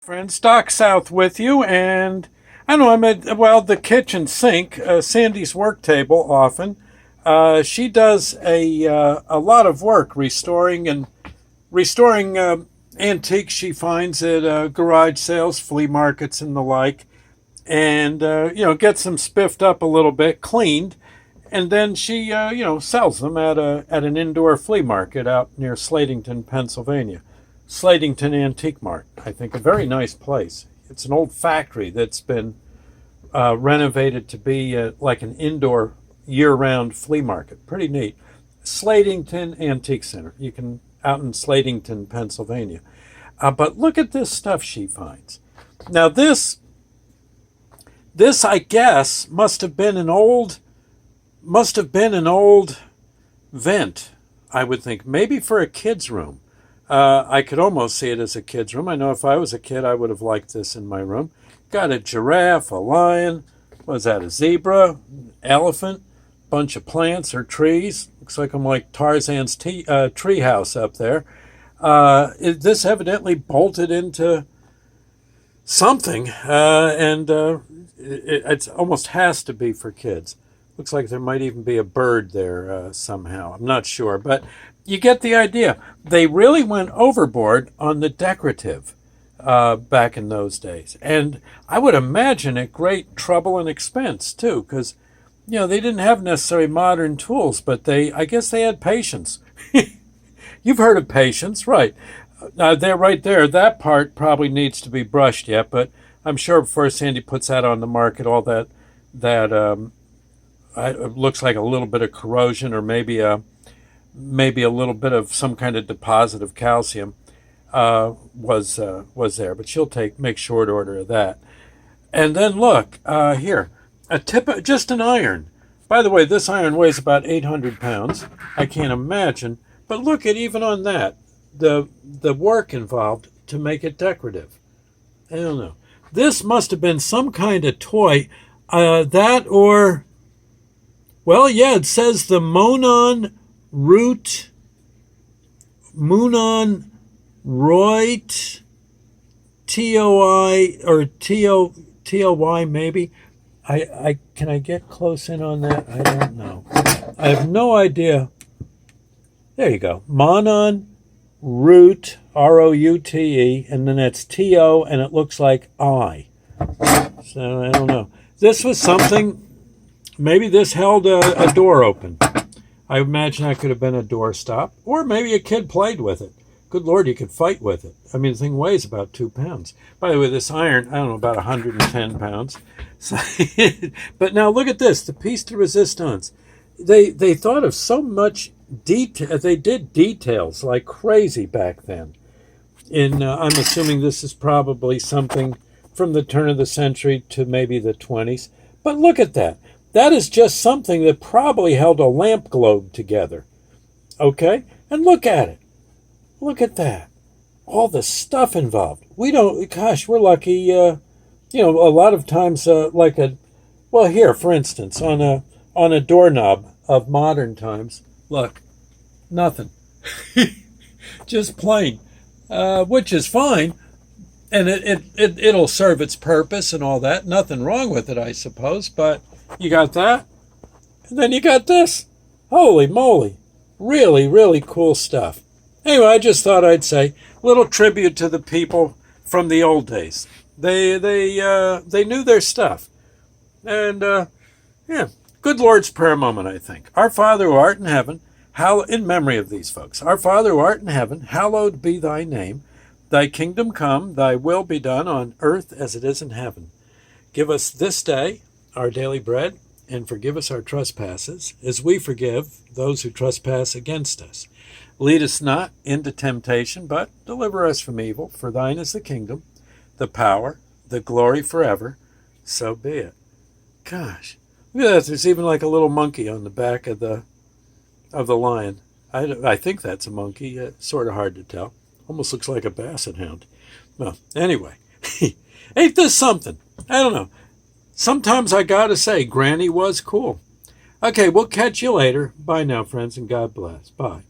Friends, Doc South with you, and I know I'm at the kitchen sink, Sandy's work table. Often, she does a lot of work restoring antiques she finds at garage sales, flea markets, and the like, and gets them spiffed up a little bit, cleaned, and then she sells them at an indoor flea market out near Slatington, Pennsylvania. Slatington Antique Mart, I think, a very nice place. It's an old factory that's been renovated to be like an indoor year-round flea market. Pretty neat. Slatington Antique Center. You can out in Slatington, Pennsylvania. But look at this stuff she finds. Now this I guess must have been an old vent. I would think maybe for a kid's room. I could almost see it as a kid's room. I know if I was a kid, I would have liked this in my room. Got a giraffe, a lion, what is that, a zebra, elephant, bunch of plants or trees. Looks like I'm like Tarzan's tree house up there. This evidently bolted into something, and it almost has to be for kids. Looks like there might even be a bird there somehow. I'm not sure, but you get the idea. They really went overboard on the decorative back in those days. And I would imagine at great trouble and expense, too, because, they didn't have necessarily modern tools, but I guess they had patience. You've heard of patience, right. They're right there. That part probably needs to be brushed yet, but I'm sure before Sandy puts that on the market, all that it looks like a little bit of corrosion or maybe a little bit of some kind of deposit of calcium was there, but she'll make short order of that. And then look here, just an iron. By the way, this iron weighs about 800 pounds. I can't imagine, but look at even on that the work involved to make it decorative. I don't know. This must have been some kind of toy. It says the Monon Roit TOI or TOY maybe. I can I get close in on that? I don't know. I have no idea. There you go. Monon Root ROUTE, and then that's TO, and it looks like I. So I don't know. This was something. Maybe this held a door open. I imagine that could have been a door stop. Or maybe a kid played with it. Good Lord, you could fight with it. I mean, the thing weighs about 2 pounds. By the way, this iron, I don't know, about 110 pounds. So, but now look at this, the piece de resistance. They thought of so much detail. They did details like crazy back then. I'm assuming this is probably something from the turn of the century to maybe the 20s. But look at that. That is just something that probably held a lamp globe together. Okay? And look at it. Look at that. All the stuff involved. We're lucky, a lot of times here, for instance, on a doorknob of modern times, look, nothing. Just plain, which is fine. And it'll serve its purpose and all that. Nothing wrong with it, I suppose, but you got that, and then you got this. Holy moly. Really, really cool stuff. Anyway, I just thought I'd say a little tribute to the people from the old days. They knew their stuff. And, good Lord's Prayer moment, I think. Our Father who art in heaven, in memory of these folks. Our Father who art in heaven, hallowed be thy name. Thy kingdom come, thy will be done on earth as it is in heaven. Give us this day our daily bread, and forgive us our trespasses, as we forgive those who trespass against us. Lead us not into temptation, but deliver us from evil. For thine is the kingdom, the power, the glory forever. So be it. Gosh, look at that. There's even like a little monkey on the back of the lion. I think that's a monkey. It's sort of hard to tell. Almost looks like a basset hound. Well, anyway, ain't this something? I don't know. Sometimes I gotta say, Granny was cool. Okay, we'll catch you later. Bye now, friends, and God bless. Bye.